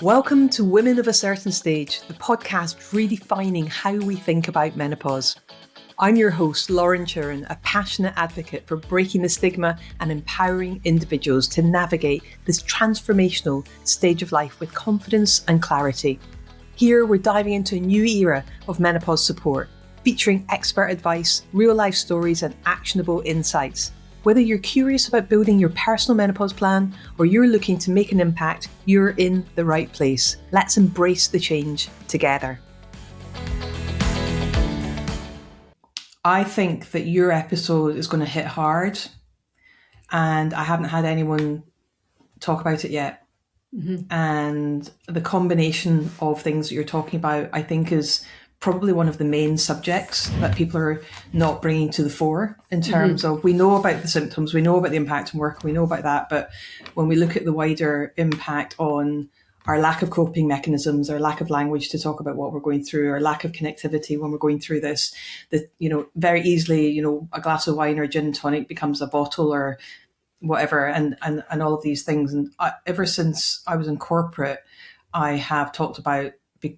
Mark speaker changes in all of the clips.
Speaker 1: Welcome to Women of a Certain Stage, the podcast redefining how we think about menopause. I'm your host, Lauren Turin, a passionate advocate for breaking the stigma and empowering individuals to navigate this transformational stage of life with confidence and clarity. Here, we're diving into a new era of menopause support, featuring expert advice, real-life stories, and actionable insights. Whether you're curious about building your personal menopause plan or you're looking to make an impact, you're in the right place. Let's embrace the change together. I think that your episode is going to hit hard, and I haven't had anyone talk about it yet. Mm-hmm. And the combination of things that you're talking about, I think, is probably one of the main subjects that people are not bringing to the fore in terms of, we know about the symptoms, we know about the impact on work, we know about that. But when we look at the wider impact on our lack of coping mechanisms, our lack of language to talk about what we're going through, our lack of connectivity when we're going through this, that, very easily, a glass of wine or gin and tonic becomes a bottle or whatever, and all of these things. And ever since I was in corporate, I have talked about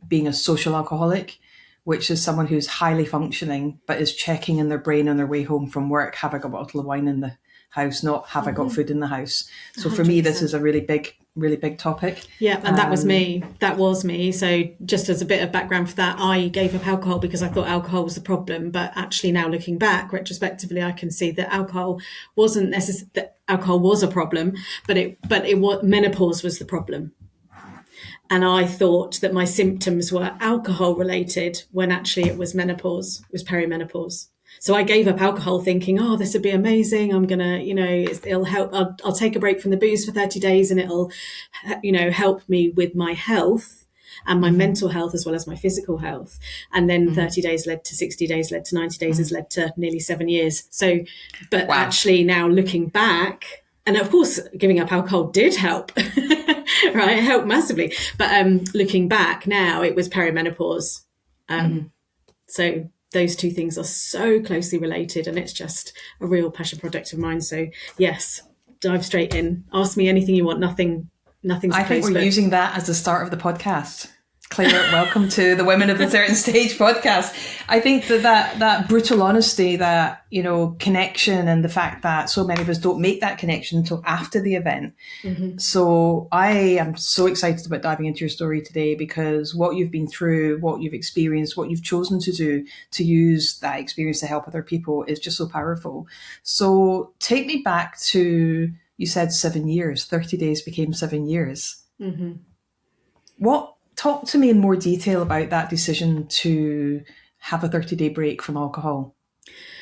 Speaker 1: being a social alcoholic, which is someone who's highly functioning, but is checking in their brain on their way home from work, have I got a bottle of wine in the house, not have I got food in the house. So 100%. For me, this is a really big topic.
Speaker 2: Yeah, and that was me. So just as a bit of background for that, I gave up alcohol because I thought alcohol was the problem. But actually now looking back, retrospectively, I can see that alcohol wasn't necessarily, that alcohol was a problem, but menopause was the problem. And I thought that my symptoms were alcohol related when actually it was menopause, it was perimenopause. So I gave up alcohol thinking, this would be amazing. I'm going to, it'll help. I'll take a break from the booze for 30 days and it'll, help me with my health and my mental health as well as my physical health. And then 30 days led to 60 days, led to 90 days, has led to nearly 7 years. So, but wow. Actually now looking back, and of course, giving up alcohol did help, right? It helped massively. But looking back now, it was perimenopause. So those two things are so closely related, and it's just a real passion project of mine. So yes, dive straight in. Ask me anything you want. Nothing's
Speaker 1: I think we're using that as the start of the podcast. Claire, welcome to the Women of a Certain Stage podcast. I think that brutal honesty, that, connection, and the fact that so many of us don't make that connection until after the event. Mm-hmm. So I am so excited about diving into your story today, because what you've been through, what you've experienced, what you've chosen to do to use that experience to help other people is just so powerful. So take me back to, you said 7 years, 30 days became 7 years. Mm-hmm. Talk to me in more detail about that decision to have a 30-day break from alcohol.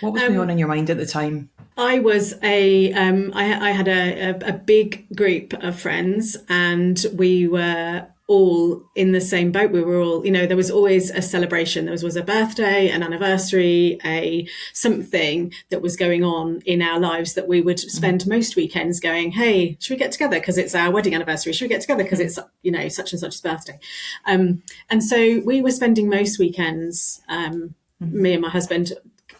Speaker 1: What was going on in your mind at the time?
Speaker 2: I was I had a big group of friends, and we were all in the same boat. We were all, there was always a celebration. There was a birthday, an anniversary, something that was going on in our lives that we would spend most weekends going, hey, should we get together? Because it's our wedding anniversary. Should we get together? Because it's, such and such's birthday. And so we were spending most weekends, me and my husband,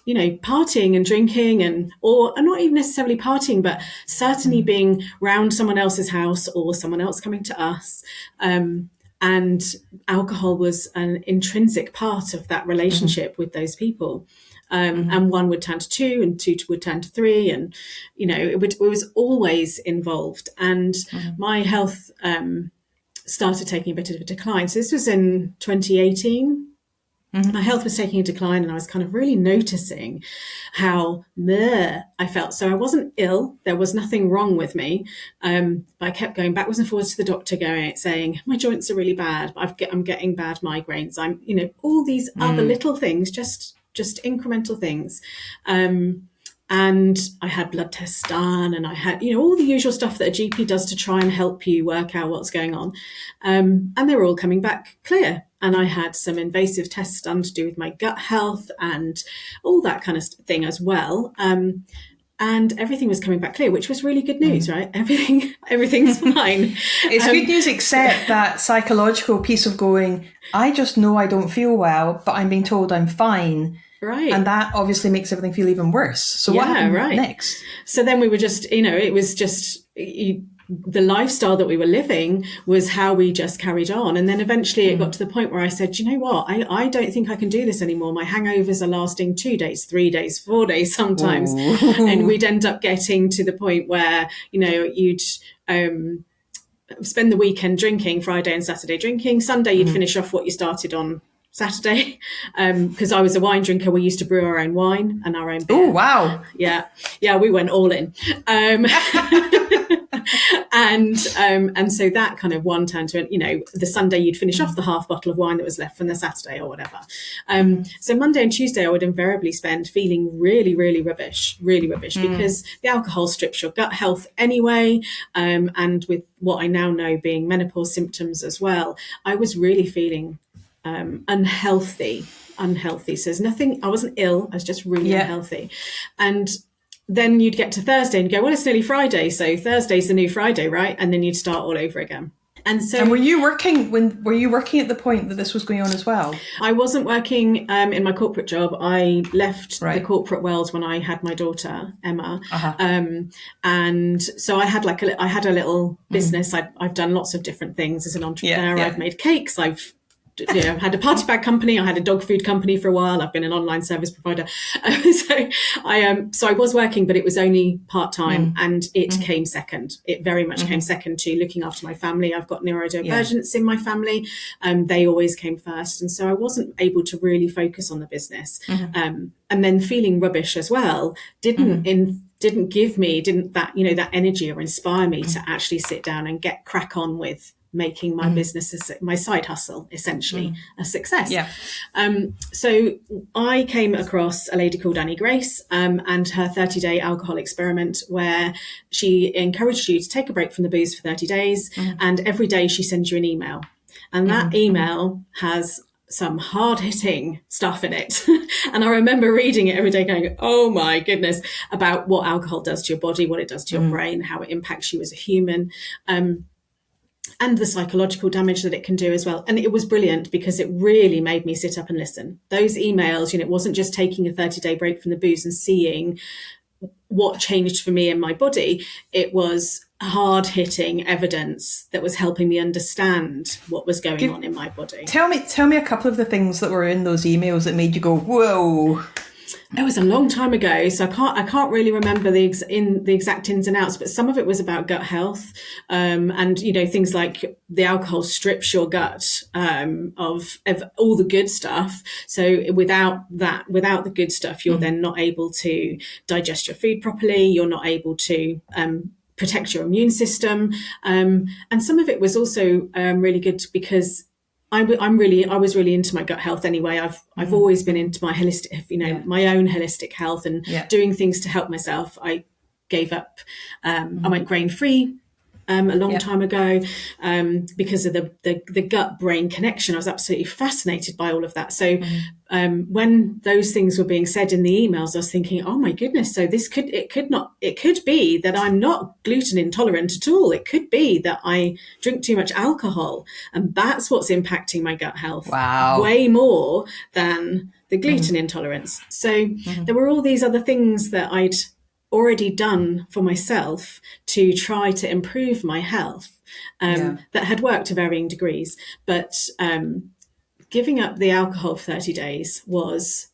Speaker 2: partying and drinking, or not even necessarily partying, but certainly being round someone else's house or someone else coming to us. And alcohol was an intrinsic part of that relationship with those people. And one would turn to two, and two would turn to three, and, it was always involved. And my health started taking a bit of a decline. So this was in 2018. My health was taking a decline, and I was kind of really noticing how I felt. So I wasn't ill. There was nothing wrong with me. But I kept going backwards and forwards to the doctor saying, my joints are really bad. I'm getting bad migraines. I'm, all these other little things, just incremental things. And I had blood tests done, and I had, all the usual stuff that a GP does to try and help you work out what's going on. And they were all coming back clear. And I had some invasive tests done to do with my gut health and all that kind of thing as well. And everything was coming back clear, which was really good news, right? Everything's fine.
Speaker 1: It's good news, except that psychological piece of going, I just know I don't feel well, but I'm being told I'm fine.
Speaker 2: Right.
Speaker 1: And that obviously makes everything feel even worse. So what happened next?
Speaker 2: So then we were just, it was just, the lifestyle that we were living was how we just carried on. And then eventually it got to the point where I said, you know what, I don't think I can do this anymore. My hangovers are lasting 2 days, 3 days, 4 days sometimes.
Speaker 1: Ooh.
Speaker 2: And we'd end up getting to the point where, you know, you'd spend the weekend drinking, Friday and Saturday drinking. Sunday, you'd finish off what you started on Saturday. Because I was a wine drinker, we used to brew our own wine and our own beer.
Speaker 1: Oh, wow.
Speaker 2: Yeah, we went all in. And so that kind of one turned to, you know, the Sunday you'd finish off the half bottle of wine that was left from the Saturday or whatever. So Monday and Tuesday I would invariably spend feeling really, really rubbish, because the alcohol strips your gut health anyway. And with what I now know being menopause symptoms as well, I was really feeling unhealthy. So there's nothing, I wasn't ill, I was just really unhealthy. And then you'd get to Thursday and go, well, it's nearly Friday, so Thursday's the new Friday, right? And then you'd start all over again. And so,
Speaker 1: and were you working at the point that this was going on as well?
Speaker 2: I wasn't working in my corporate job. I left the corporate world when I had my daughter Emma, and so I had a little business. I've done lots of different things as an entrepreneur. I've made cakes. I've had a party bag company. I had a dog food company for a while. I've been an online service provider. So I was working, but it was only part-time, and it came second. It very much came second to looking after my family. I've got neurodivergence in my family. They always came first. And so I wasn't able to really focus on the business. And then feeling rubbish as well didn't give me that energy or inspire me to actually sit down and get crack on with making my business, my side hustle, essentially a success. So I came across a lady called Annie Grace and her 30-day alcohol experiment, where she encouraged you to take a break from the booze for 30 days. And every day she sends you an email. And that email has some hard-hitting stuff in it. And I remember reading it every day going, oh my goodness, about what alcohol does to your body, what it does to your brain, how it impacts you as a human. And the psychological damage that it can do as well. And it was brilliant because it really made me sit up and listen. Those emails, it wasn't just taking a 30-day break from the booze and seeing what changed for me in my body. It was hard-hitting evidence that was helping me understand what was going on in my body.
Speaker 1: Tell me a couple of the things that were in those emails that made you go, whoa.
Speaker 2: It was a long time ago, so I can't really remember the exact ins and outs, but some of it was about gut health, and things like the alcohol strips your gut of all the good stuff. So without the good stuff, you're then not able to digest your food properly. You're not able to protect your immune system, and some of it was also really good because I was really into my gut health anyway. I've always been into my holistic, my own holistic health and doing things to help myself. I gave up. I went grain free a long time ago because of the gut brain connection. I was absolutely fascinated by all of that. So when those things were being said in the emails, I was thinking, oh my goodness, so it could be that I'm not gluten intolerant at all. It could be that I drink too much alcohol, and that's what's impacting my gut health.
Speaker 1: Wow.
Speaker 2: Way more than the gluten intolerance. So there were all these other things that I'd already done for myself to try to improve my health that had worked to varying degrees. But giving up the alcohol for 30 days was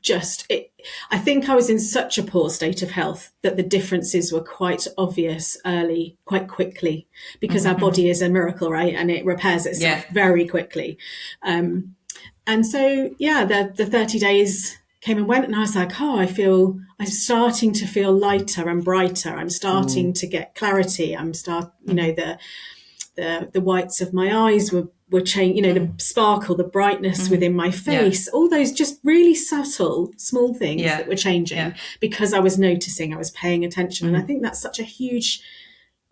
Speaker 2: just it. I think I was in such a poor state of health that the differences were quite obvious early, quite quickly, because our body is a miracle, right? And it repairs itself very quickly. And so, the 30 days came and went, and I was like, I'm starting to feel lighter and brighter. I'm starting to get clarity. The whites of my eyes were changing, the sparkle, the brightness within my face, all those just really subtle, small things that were changing because I was noticing, I was paying attention. And I think that's such a huge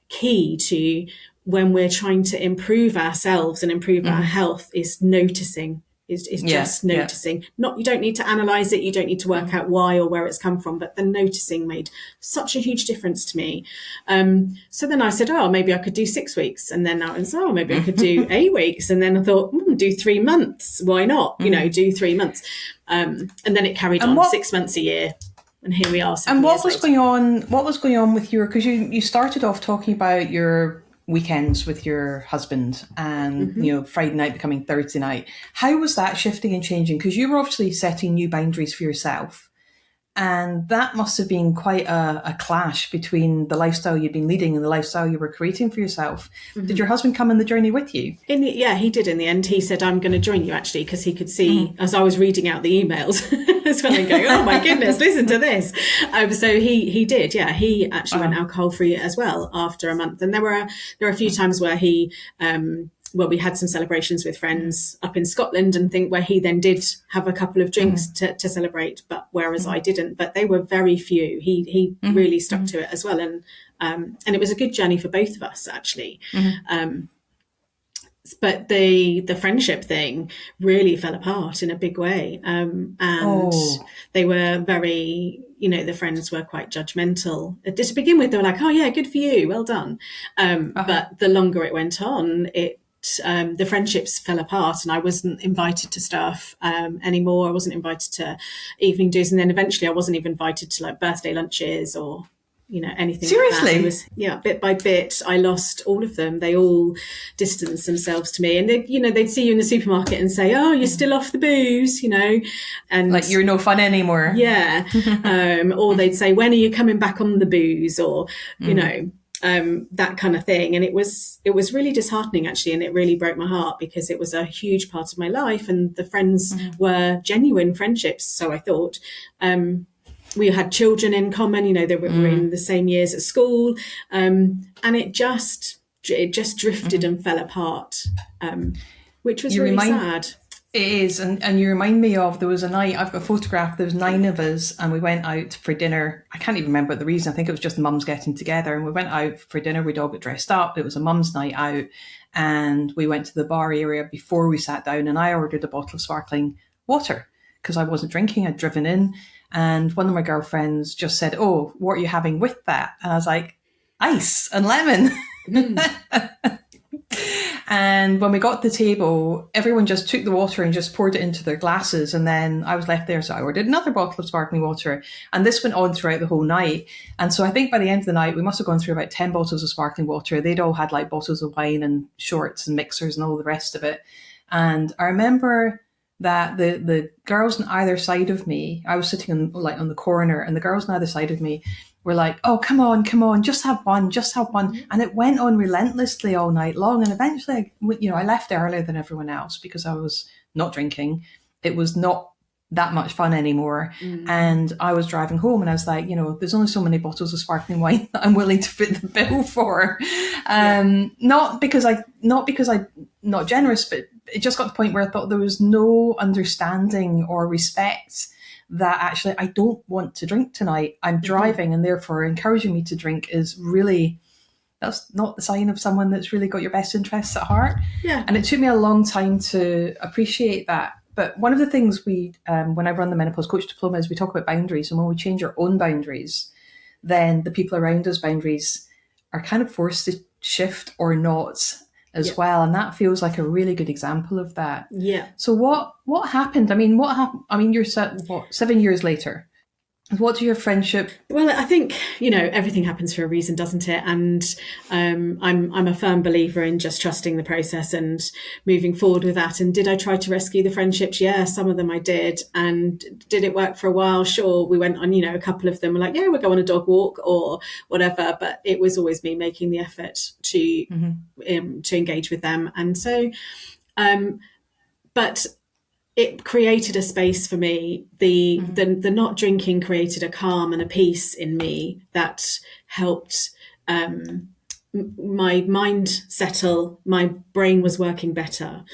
Speaker 2: key to when we're trying to improve ourselves and improve our health, is noticing. Is just noticing. You don't need to analyze it. You don't need to work out why or where it's come from, but the noticing made such a huge difference to me. So then I said, maybe I could do 6 weeks. And then I was, maybe I could do 8 weeks. And then I thought, do 3 months. Why not? Do 3 months. And then it carried on 6 months, a year. And here we are.
Speaker 1: And what was going on? What was going on with your? Because you started off talking about your weekends with your husband, and Friday night becoming Thursday night. How was that shifting and changing? Because you were obviously setting new boundaries for yourself, and that must have been quite a clash between the lifestyle you'd been leading and the lifestyle you were creating for yourself. Did your husband come on the journey with you?
Speaker 2: Yeah, he did in the end. He said, I'm going to join you, actually, because he could see, as I was reading out the emails as well, and going, oh my goodness, listen to this. So he did, yeah. He actually went alcohol-free as well after a month. And there were a few times where he... we had some celebrations with friends up in Scotland and where he then did have a couple of drinks to celebrate, but whereas I didn't. But they were very few. He really stuck to it as well, and it was a good journey for both of us, actually. But the friendship thing really fell apart in a big way, and they were very. The friends were quite judgmental. To begin with, they were like, "Oh yeah, good for you, well done." But the longer it went on, the friendships fell apart, and I wasn't invited to stuff anymore. I wasn't invited to evening do's, and then eventually I wasn't even invited to like birthday lunches or anything.
Speaker 1: Seriously?
Speaker 2: Like that. It was, bit by bit, I lost all of them. They all distanced themselves to me, and they'd see you in the supermarket and say, "Oh, you're still off the booze," and
Speaker 1: like you're no fun anymore.
Speaker 2: Yeah, or they'd say, "When are you coming back on the booze?" Or that kind of thing. And it was really disheartening, actually, and it really broke my heart because it was a huge part of my life, and the friends were genuine friendships, so I thought. We had children in common, they were in the same years at school, and it just drifted and fell apart, which was really sad.
Speaker 1: It is, and you remind me of, there was a night, I've got a photograph, there was 9 of us, and we went out for dinner. I can't even remember the reason. I think it was just mums getting together, and we went out for dinner. We'd all got dressed up. It was a mum's night out, and we went to the bar area before we sat down, and I ordered a bottle of sparkling water because I wasn't drinking. I'd driven in, and one of my girlfriends just said, "Oh, what are you having with that?" And I was like, "Ice and lemon." And when we got to the table, everyone just took the water and just poured it into their glasses. And then I was left there. So I ordered another bottle of sparkling water. And this went on throughout the whole night. And so I think by the end of the night, we must have gone through about 10 bottles of sparkling water. They'd all had like bottles of wine and shorts and mixers and all the rest of it. And I remember that the girls on either side of me, I was sitting on the corner, and the girls on either side of me were like, "Oh, come on, just have one. And it went on relentlessly all night long. And eventually, I left earlier than everyone else because I was not drinking. It was not that much fun anymore. And I was driving home, and I was like, there's only so many bottles of sparkling wine that I'm willing to foot the bill for. Not because I'm not generous, but it just got to the point where I thought there was no understanding or respect that actually I don't want to drink tonight. I'm driving, and therefore encouraging me to drink is really, that's not the sign of someone that's really got your best interests at heart. Yeah. And it took me a long time to appreciate that. But one of the things when I run the Menopause Coach Diploma, is we talk about boundaries. And when we change our own boundaries, then the people around us boundaries are kind of forced to shift or not as well. And that feels like a really good example of that. Yeah. So what happened? I mean, you're 7 years later. What's your friendship?
Speaker 2: Well, I think, everything happens for a reason, doesn't it? And I'm a firm believer in just trusting the process and moving forward with that. And did I try to rescue the friendships? Yeah, some of them I did. And did it work for a while? Sure. We went on, a couple of them were like, yeah, we'll go on a dog walk or whatever. But it was always me making the effort to engage with them. And so, but it created a space for me. The not drinking created a calm and a peace in me that helped my mind settle. My brain was working better.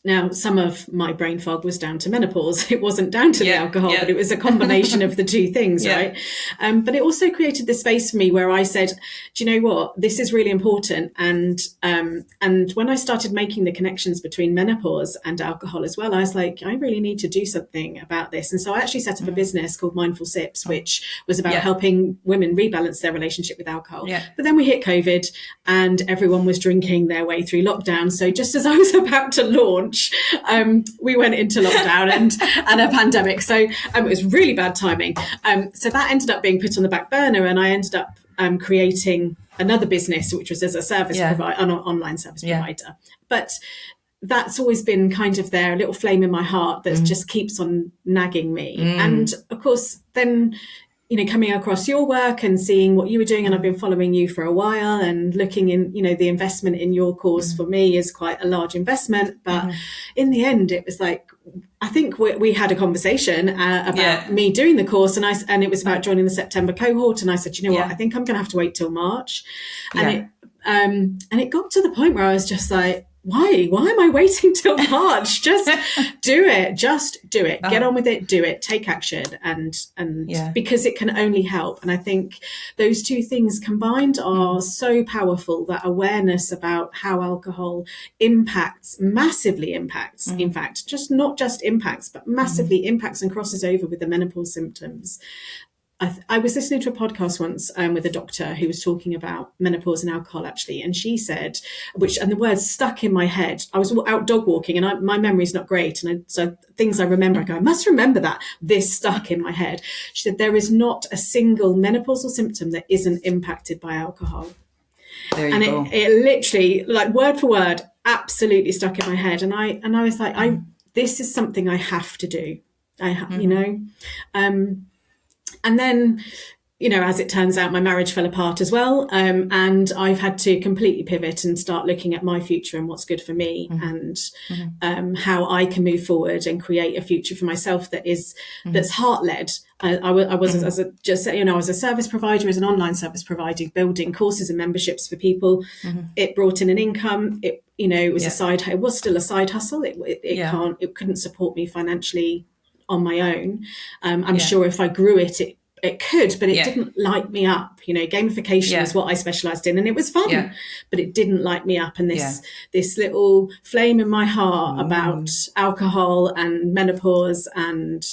Speaker 2: Now, some of my brain fog was down to menopause. It wasn't down to the alcohol, but it was a combination of the two things, right? But it also created this space for me where I said, do you know what? This is really important. And when I started making the connections between menopause and alcohol as well, I was like, I really need to do something about this. And so I actually set up a business called Mindful Sips, which was about helping women rebalance their relationship with alcohol. Yeah. But then we hit COVID and everyone was drinking their way through lockdown. So just as I was about to launch, launch, we went into lockdown and a pandemic. So it was really bad timing. So that ended up being put on the back burner, and I ended up creating another business, which was as a service provider, an online service provider. But that's always been kind of there, a little flame in my heart that just keeps on nagging me. And of course, then, you know, coming across your work and seeing what you were doing, and I've been following you for a while and looking in, you know, the investment in your course for me is quite a large investment. But in the end, it was like, I think we had a conversation about me doing the course, and it was about joining the September cohort. And I said, you know what, I think I'm going to have to wait till March. And it got to the point where I was just like, why am I waiting till March? Just do it. Get on with it. Do it. Take action. And because it can only help. And I think those two things combined are so powerful, that awareness about how alcohol massively impacts, in fact, not just impacts, but massively impacts and crosses over with the menopause symptoms. I was listening to a podcast once with a doctor who was talking about menopause and alcohol, actually, and she said, and the words stuck in my head. I was out dog walking, and my memory's not great, and so things I remember, I go, I must remember that. This stuck in my head. She said, there is not a single menopausal symptom that isn't impacted by alcohol.
Speaker 1: There you go.
Speaker 2: It literally, like word for word, absolutely stuck in my head, and I was like, this is something I have to do. You know. And then, you know, as it turns out, my marriage fell apart as well. And I've had to completely pivot and start looking at my future and what's good for me, and how I can move forward and create a future for myself that's heart-led. I was as a service provider, as an online service provider, building courses and memberships for people. It brought in an income. It was it was still a side hustle. It couldn't support me financially on my own. I'm sure if I grew it could, but it didn't light me up. You know, gamification is what I specialised in, and it was fun, but it didn't light me up. And this little flame in my heart about alcohol and menopause and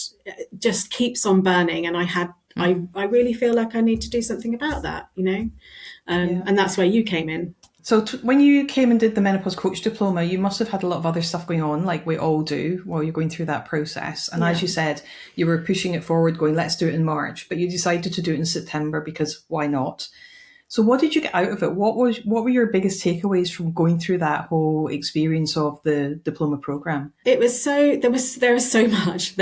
Speaker 2: just keeps on burning. And I really feel like I need to do something about that, you know, and that's where you came in.
Speaker 1: So when you came and did the Menopause Coach Diploma, you must have had a lot of other stuff going on, like we all do, while you're going through that process. And as you said, you were pushing it forward, going, let's do it in March, but you decided to do it in September because why not? So what did you get out of it? What were your biggest takeaways from going through that whole experience of the diploma program? There is
Speaker 2: so much.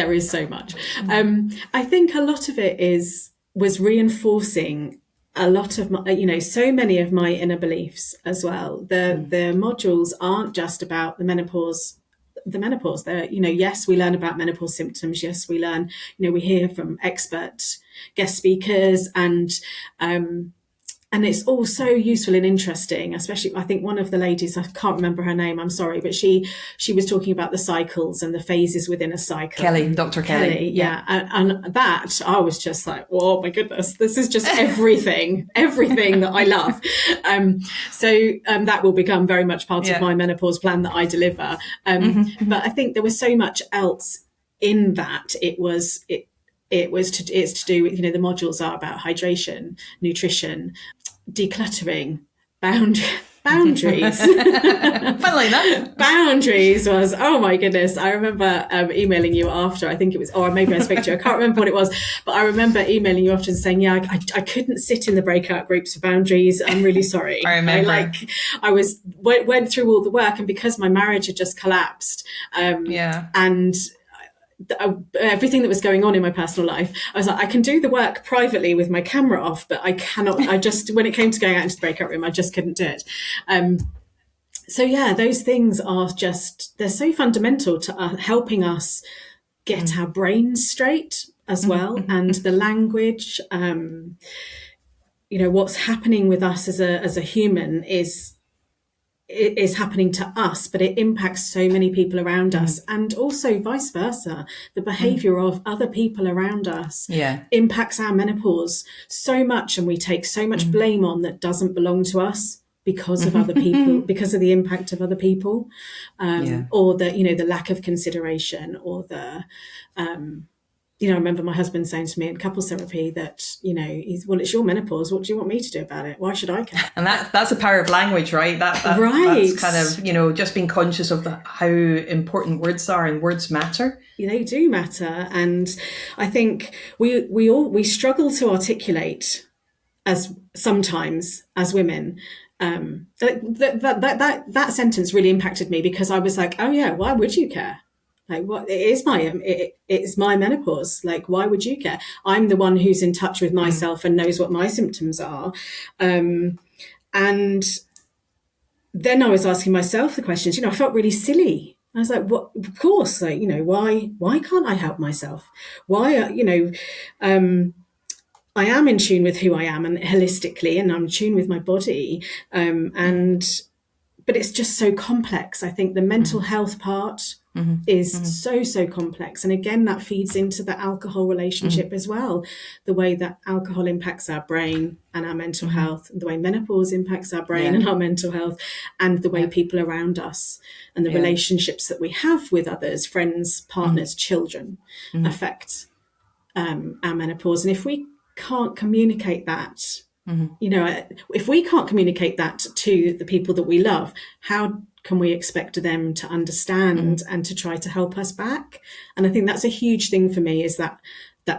Speaker 2: I think a lot of it was reinforcing a lot of my, so many of my inner beliefs as well. The modules aren't just about the menopause. They're, yes, we learn about menopause symptoms. Yes, we learn, we hear from expert guest speakers, and it's all so useful and interesting, especially, I think one of the ladies, I can't remember her name, I'm sorry, but she was talking about the cycles and the phases within a cycle.
Speaker 1: Dr. Kelly.
Speaker 2: Yeah. And that, I was just like, oh my goodness, this is just everything that I love. So that will become very much part of my menopause plan that I deliver. But I think there was so much else in that. It's to do with, the modules are about hydration, nutrition, decluttering, boundaries.
Speaker 1: Fun like that.
Speaker 2: Boundaries was, oh my goodness. I remember emailing you after, I think it was, or maybe I spoke to you, I can't remember what it was, but I remember emailing you after and saying, I couldn't sit in the breakout groups for boundaries. I'm really sorry.
Speaker 1: I remember.
Speaker 2: I went through all the work, and because my marriage had just collapsed, and everything that was going on in my personal life, I was like, I can do the work privately with my camera off, but I cannot, when it came to going out into the breakout room, I just couldn't do it. So those things are they're so fundamental to helping us get our brains straight as well. And the language, what's happening with us as a human is happening to us, but it impacts so many people around us, and also vice versa. The behavior of other people around us impacts our menopause so much, and we take so much blame on that doesn't belong to us because of other people, because of the impact of other people, or the lack of consideration, or I remember my husband saying to me in couples therapy that, well, it's your menopause. What do you want me to do about it? Why should I care?
Speaker 1: And that's the power of language, right?
Speaker 2: Right.
Speaker 1: That's kind of, just being conscious of how important words are, and words matter.
Speaker 2: They do matter. And I think we struggle to articulate sometimes as women. That sentence really impacted me, because I was like, oh yeah, why would you care? Like, what? It's my menopause. Like, why would you care? I'm the one who's in touch with myself and knows what my symptoms are. And then I was asking myself the questions. I felt really silly. I was like, what? Of course, like, why can't I help myself? Why, I am in tune with who I am, and holistically, and I'm in tune with my body. But it's just so complex. I think the mental health part is so complex. And again, that feeds into the alcohol relationship as well. The way that alcohol impacts our brain and our mental health, the way menopause impacts our brain and our mental health, and the way people around us and the relationships that we have with others, friends, partners, children, affect our menopause. And if we can't communicate that, if we can't communicate that to the people that we love, how can we expect them to understand and to try to help us back? And I think that's a huge thing for me, is that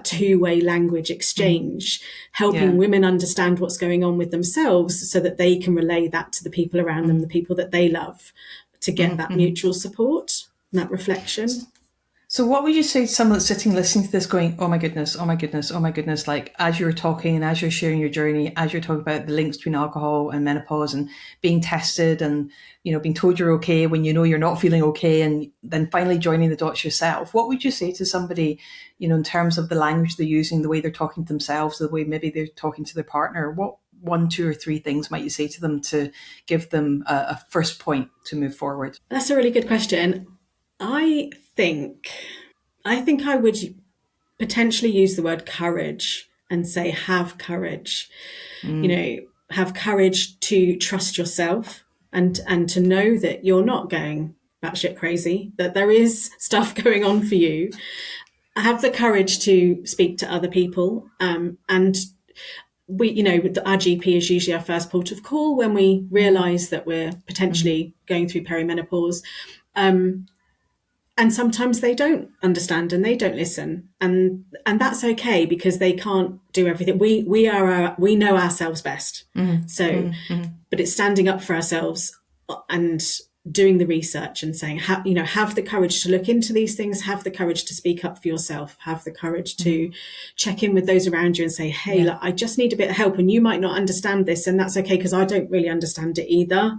Speaker 2: two-way language exchange, helping women understand what's going on with themselves so that they can relay that to the people around them, the people that they love, to get that mutual support and that reflection.
Speaker 1: So what would you say to someone that's sitting listening to this going, oh my goodness, oh my goodness, oh my goodness, like as you're talking and as you're sharing your journey, as you're talking about the links between alcohol and menopause and being tested and, being told you're okay when you're not feeling okay, and then finally joining the dots yourself, what would you say to somebody, in terms of the language they're using, the way they're talking to themselves, the way maybe they're talking to their partner? What 1, 2, or 3 things might you say to them to give them a first point to move forward?
Speaker 2: That's a really good question. I think I would potentially use the word courage and say, have courage. Have courage to trust yourself and to know that you're not going batshit crazy, that there is stuff going on for you. Have the courage to speak to other people, and our GP is usually our first port of call when we realise that we're potentially going through perimenopause. And sometimes they don't understand and they don't listen, and that's okay, because they can't do everything. We know ourselves best. But it's standing up for ourselves and doing the research and saying, have the courage to look into these things, have the courage to speak up for yourself, have the courage to check in with those around you and say, hey, look, I just need a bit of help, and you might not understand this, and that's okay, because I don't really understand it either.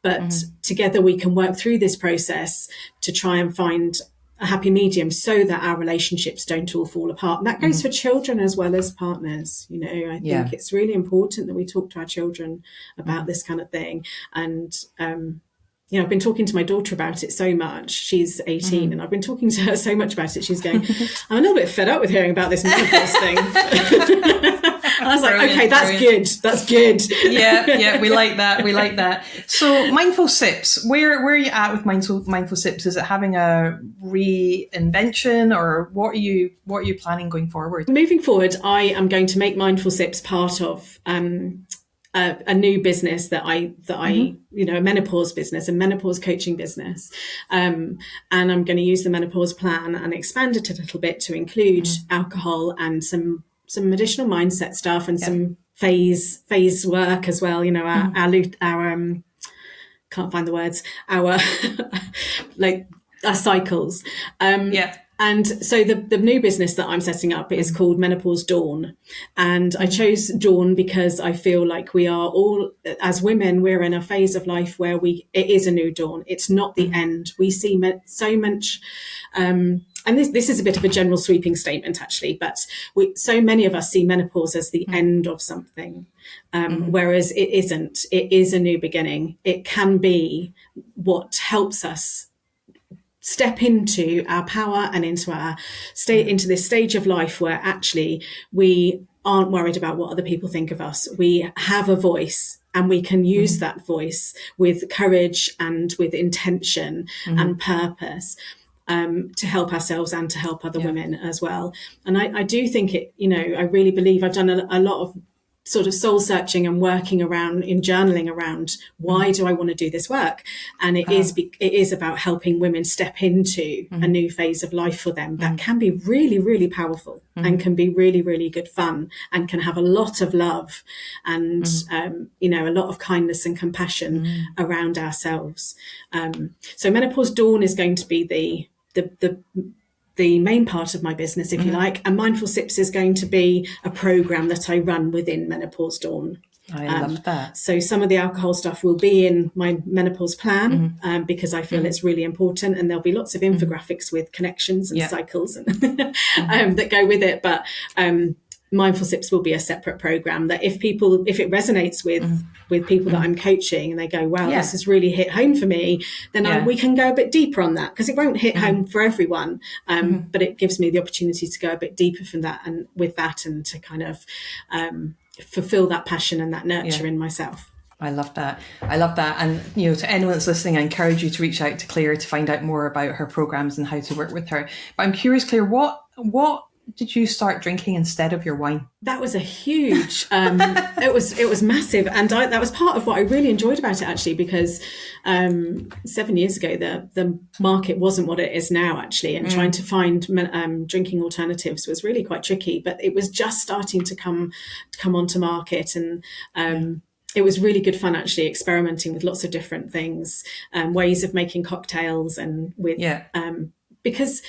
Speaker 2: But together we can work through this process to try and find a happy medium so that our relationships don't all fall apart. And that goes for children as well as partners. I think it's really important that we talk to our children about this kind of thing. And, I've been talking to my daughter about it so much. She's 18 and I've been talking to her so much about it. She's going, I'm a little bit fed up with hearing about this menopause thing. I was like, okay, that's good.
Speaker 1: Yeah, we like that. So mindful sips, where are you at with mindful sips? Is it having a reinvention, or what are you planning going forward?
Speaker 2: Moving forward, I am going to make mindful sips part of a new business that I a menopause business, a menopause coaching business. And I'm going to use the menopause plan and expand it a little bit to include alcohol and some additional mindset stuff and some phase work as well. Our can't find the words, our our cycles. And so the new business that I'm setting up is called Menopause Dawn. And I chose Dawn because I feel like we are all, as women, we're in a phase of life where it is a new dawn. It's not the end. We see so much, and this is a bit of a general sweeping statement, actually, but so many of us see menopause as the end of something, whereas it isn't. It is a new beginning. It can be what helps us step into our power and into this stage of life where actually we aren't worried about what other people think of us. We have a voice, and we can use that voice with courage and with intention and purpose. to help ourselves and to help other women as well. And I do think it, I really believe I've done a lot of sort of soul searching and working around in journaling around why do I want to do this work, and it is about helping women step into a new phase of life for them that can be really, really powerful and can be really, really good fun and can have a lot of love and a lot of kindness and compassion around ourselves. So Menopause Dawn is going to be the main part of my business, if you like, and Mindful Sips is going to be a program that I run within Menopause Dawn.
Speaker 1: I love that.
Speaker 2: So some of the alcohol stuff will be in my menopause plan because I feel it's really important, and there'll be lots of infographics with connections and cycles and that go with it. But Mindful Sips will be a separate program that if it resonates with people that I'm coaching and they go, wow, this has really hit home for me, then we can go a bit deeper on that, because it won't hit home for everyone. But it gives me the opportunity to go a bit deeper from that and with that, and to kind of fulfill that passion and that nurture in myself.
Speaker 1: I love that. And, to anyone that's listening, I encourage you to reach out to Claire to find out more about her programs and how to work with her. But I'm curious, Claire, what did you start drinking instead of your wine?
Speaker 2: That was a huge, it was massive. And that was part of what I really enjoyed about it, actually, because 7 years ago, the market wasn't what it is now, actually. And trying to find drinking alternatives was really quite tricky, but it was just starting to come onto market. And it was really good fun, actually, experimenting with lots of different things, ways of making cocktails and with, because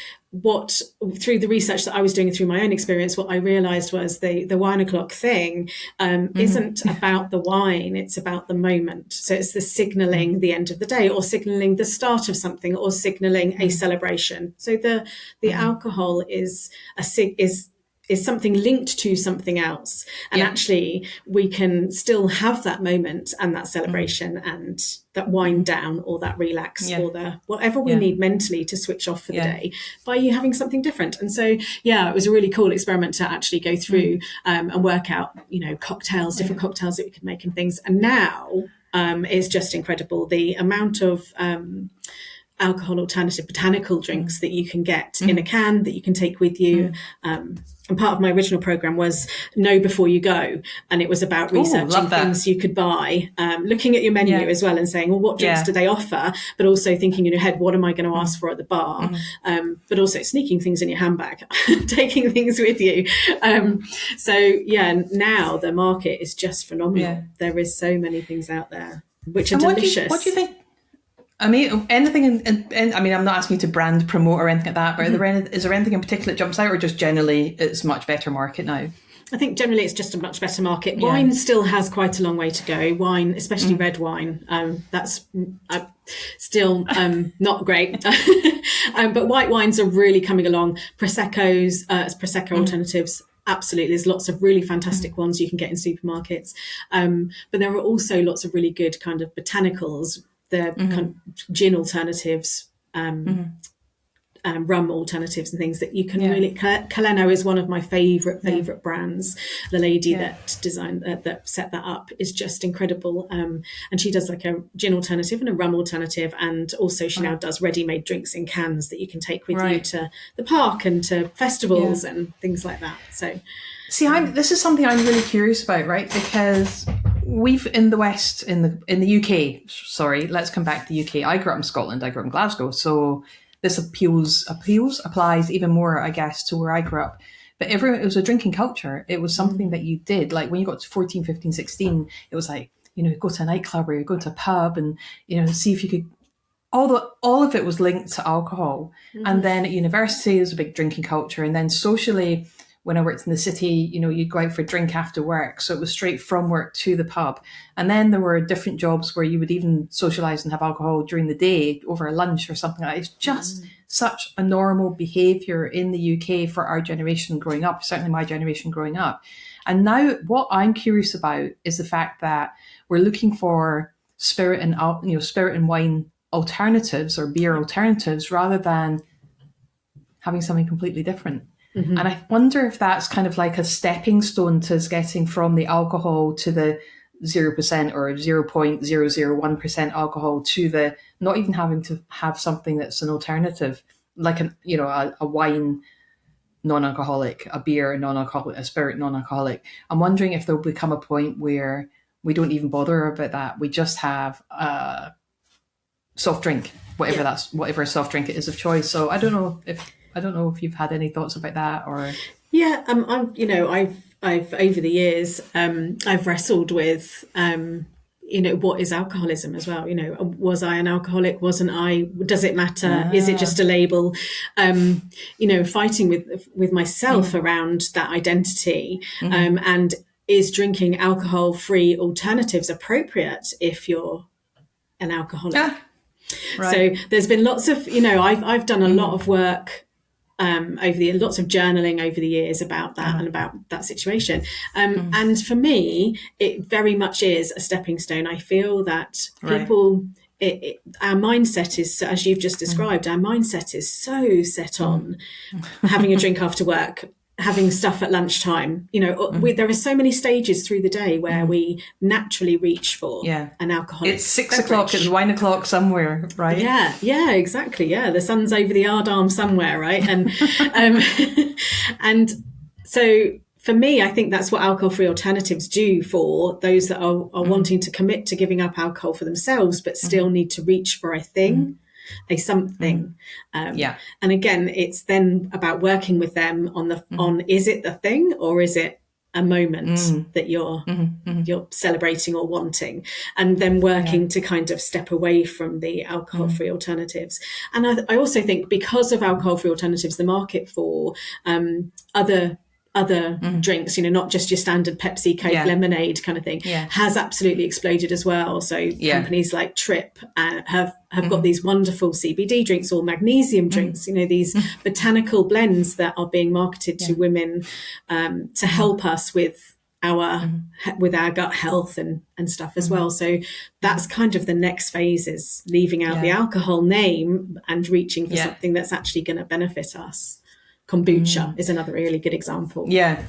Speaker 2: through the research that I was doing through my own experience, what I realized was the wine o'clock thing isn't about the wine, it's about the moment. So it's the signaling the end of the day, or signaling the start of something, or signaling a celebration. So the alcohol is something linked to something else. And actually we can still have that moment and that celebration and that wind down, or that relax, or the whatever we need mentally to switch off for the day, by you having something different. And so, it was a really cool experiment to actually go through and work out, cocktails, different cocktails that we could make and things. And now it's just incredible, the amount of alcohol alternative botanical drinks that you can get in a can that you can take with you. And part of my original program was Know Before You Go. And it was about researching things you could buy, looking at your menu as well and saying, well, what drinks do they offer? But also thinking in your head, what am I going to ask for at the bar? But also sneaking things in your handbag, taking things with you. Now the market is just phenomenal. There is so many things out there, which are delicious.
Speaker 1: What do you think? I mean, anything I mean, I'm not asking you to brand promote or anything like that, but is there anything in particular that jumps out, or just generally it's much better market now?
Speaker 2: I think generally it's just a much better market. Wine still has quite a long way to go. Wine, especially red wine, that's still not great. But white wines are really coming along. Prosecco alternatives. Absolutely. There's lots of really fantastic ones you can get in supermarkets. But there are also lots of really good kind of botanicals. The kind of gin alternatives, rum alternatives and things that you can really... Caleno is one of my favourite brands. The lady that designed that set that up is just incredible. And she does like a gin alternative and a rum alternative. And also she now does ready-made drinks in cans that you can take with you to the park and to festivals and things like that. So...
Speaker 1: See, this is something I'm really curious about, right? Because we've in the West, in the UK, sorry, let's come back to the UK. I grew up in Scotland, I grew up in Glasgow, so this applies even more, I guess, to where I grew up. But it was a drinking culture. It was something that you did. Like when you got to 14, 15, 16, it was like, go to a nightclub or you go to a pub and, see if you could... All of it was linked to alcohol. And then at university, there was a big drinking culture. And then socially... When I worked in the city, you'd go out for a drink after work. So it was straight from work to the pub. And then there were different jobs where you would even socialise and have alcohol during the day over a lunch or something like that. It's just such a normal behaviour in the UK for our generation growing up, certainly my generation growing up. And now what I'm curious about is the fact that we're looking for spirit and wine alternatives or beer alternatives rather than having something completely different. And I wonder if that's kind of like a stepping stone to us getting from the alcohol to the 0% or 0.001% alcohol to the not even having to have something that's an alternative, like a wine non-alcoholic, a beer non-alcoholic, a spirit non-alcoholic. I'm wondering if there'll become a point where we don't even bother about that. We just have a soft drink, whatever soft drink it is of choice. So I don't know if you've had any thoughts about that or.
Speaker 2: Yeah, I've over the years, I've wrestled with, what is alcoholism as well? Was I an alcoholic? Wasn't I? Does it matter? Is it just a label? Fighting with myself around that identity, and is drinking alcohol-free alternatives appropriate if you're an alcoholic?
Speaker 1: Yeah. Right.
Speaker 2: So there's been lots of, I've done a lot of work lots of journaling over the years about that and about that situation. And for me, it very much is a stepping stone. I feel that people, our mindset is, as you've just described, our mindset is so set on having a drink after work, having stuff at lunchtime. There are so many stages through the day where we naturally reach for an alcoholic.
Speaker 1: It's 6 o'clock, it's wine o'clock somewhere, right?
Speaker 2: Yeah, exactly. Yeah, the sun's over the yard arm somewhere, right? And and so for me, I think that's what alcohol-free alternatives do for those that are wanting to commit to giving up alcohol for themselves, but still need to reach for a thing. A something. And again, it's then about working with them on is it the thing or is it a moment that you're celebrating or wanting, and then working to kind of step away from the alcohol-free alternatives. And I also think because of alcohol-free alternatives, the market for other drinks, not just your standard Pepsi, Coke, lemonade kind of thing, has absolutely exploded as well. So companies like Trip have got these wonderful CBD drinks or magnesium drinks, these botanical blends that are being marketed to women to help us with our gut health and stuff as well. So that's kind of the next phase, is leaving out the alcohol name and reaching for something that's actually going to benefit us. Kombucha is another really good example.
Speaker 1: Yeah.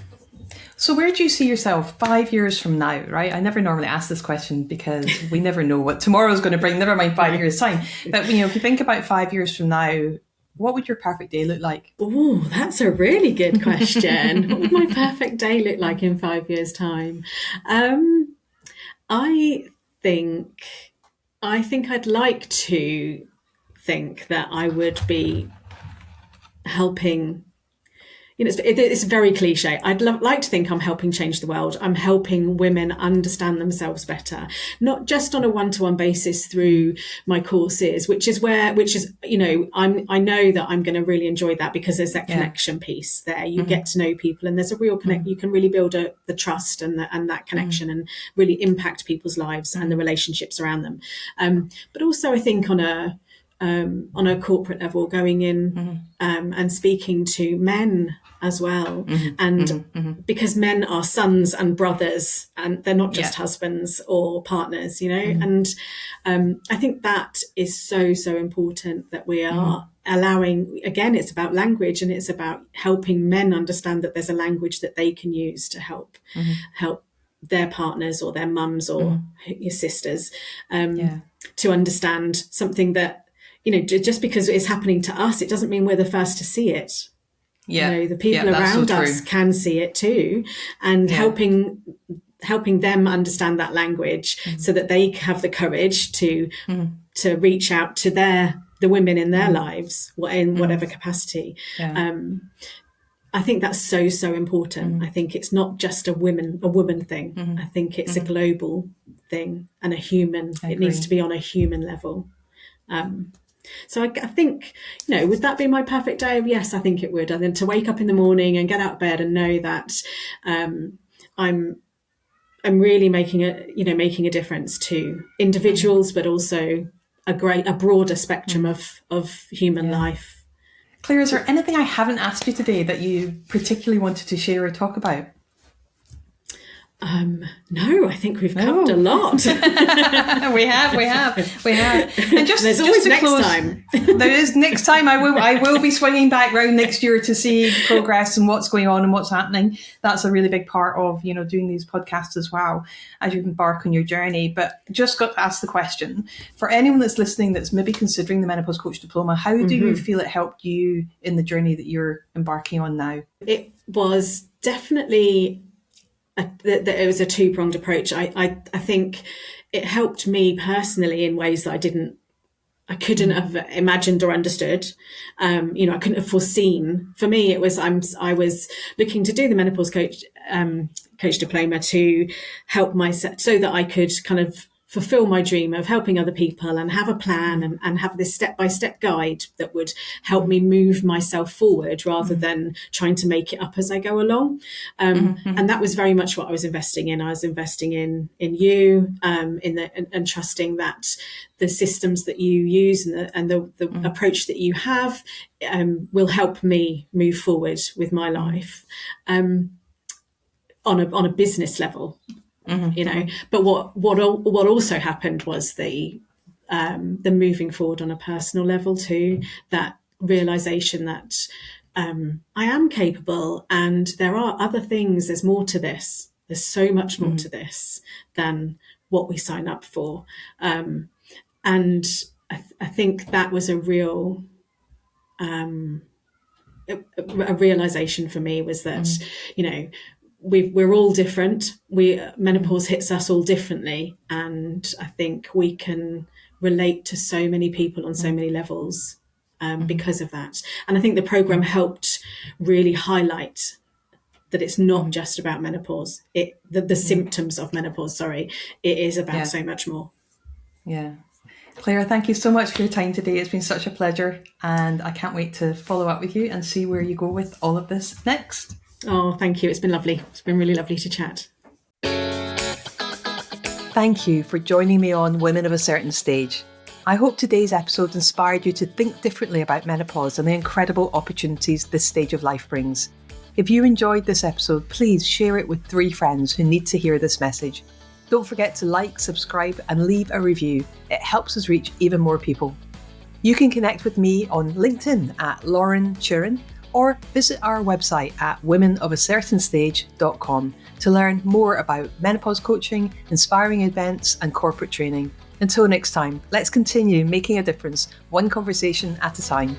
Speaker 1: So where do you see yourself 5 years from now, right? I never normally ask this question because we never know what tomorrow's going to bring, never mind 5 years' time. But, if you think about 5 years from now, what would your perfect day look like?
Speaker 2: Oh, that's a really good question. What would my perfect day look like in 5 years' time? I think I'd like to think that I would be helping. It's very cliche. I'd like to think I'm helping change the world. I'm helping women understand themselves better, not just on a one-to-one basis through my courses, which is I know that I'm going to really enjoy that because there's that connection piece there. You get to know people, and there's a real connect. You can really build the trust and that connection, and really impact people's lives and the relationships around them. But also, I think on a corporate level, going in and speaking to men as well. Because men are sons and brothers, and they're not just husbands or partners, and I think that is so, so important, that we are allowing, again, it's about language, and it's about helping men understand that there's a language that they can use to help their partners or their mums or your sisters to understand something that, just because it's happening to us, it doesn't mean we're the first to see it. The people around us can see it too, and helping them understand that language so that they have the courage to reach out to the women in their lives, in whatever capacity. I think that's so, so important. I think it's not just a woman thing. I think it's a global thing and a human. It needs to be on a human level. So I think, would that be my perfect day? Yes, I think it would. And then to wake up in the morning and get out of bed and know that I'm really making a difference to individuals, but also a broader spectrum of human life.
Speaker 1: Claire, is there anything I haven't asked you today that you particularly wanted to share or talk about?
Speaker 2: No, I think we've covered a lot.
Speaker 1: we have. And
Speaker 2: There's always next time.
Speaker 1: There is next time. I will be swinging back round next year to see progress and what's going on and what's happening. That's a really big part of, doing these podcasts as well as you embark on your journey. But just got to ask the question, for anyone that's listening that's maybe considering the Menopause Coach Diploma, how do you feel it helped you in the journey that you're embarking on now?
Speaker 2: It was definitely that it was a two-pronged approach. I think it helped me personally in ways that I couldn't have imagined or understood. I couldn't have foreseen. For me, it was I was looking to do the Menopause Coach Diploma to help myself so that I could kind of fulfill my dream of helping other people and have a plan and have this step-by-step guide that would help me move myself forward rather than trying to make it up as I go along. And that was very much what I was investing in. I was investing in you, and trusting that the systems that you use and the approach that you have will help me move forward with my life on a business level. But what also happened was the moving forward on a personal level too, that realization that I am capable and there are other things, there's more to this, there's so much more to this than what we sign up for, and I think that was a real a realization for me, was that we're all different. Menopause hits us all differently, and I think we can relate to so many people on so many levels because of that. And I think the program helped really highlight that it's not just about menopause. The symptoms of menopause. Sorry, it is about so much more.
Speaker 1: Yeah. Claire, thank you so much for your time today. It's been such a pleasure, and I can't wait to follow up with you and see where you go with all of this next.
Speaker 2: Oh, thank you. It's been lovely. It's been really lovely to chat.
Speaker 1: Thank you for joining me on Women of a Certain Stage. I hope today's episode inspired you to think differently about menopause and the incredible opportunities this stage of life brings. If you enjoyed this episode, please share it with 3 friends who need to hear this message. Don't forget to like, subscribe, and leave a review. It helps us reach even more people. You can connect with me on LinkedIn at Lauren Turin, or visit our website at womenofacertainstage.com to learn more about menopause coaching, inspiring events, and corporate training. Until next time, let's continue making a difference, one conversation at a time.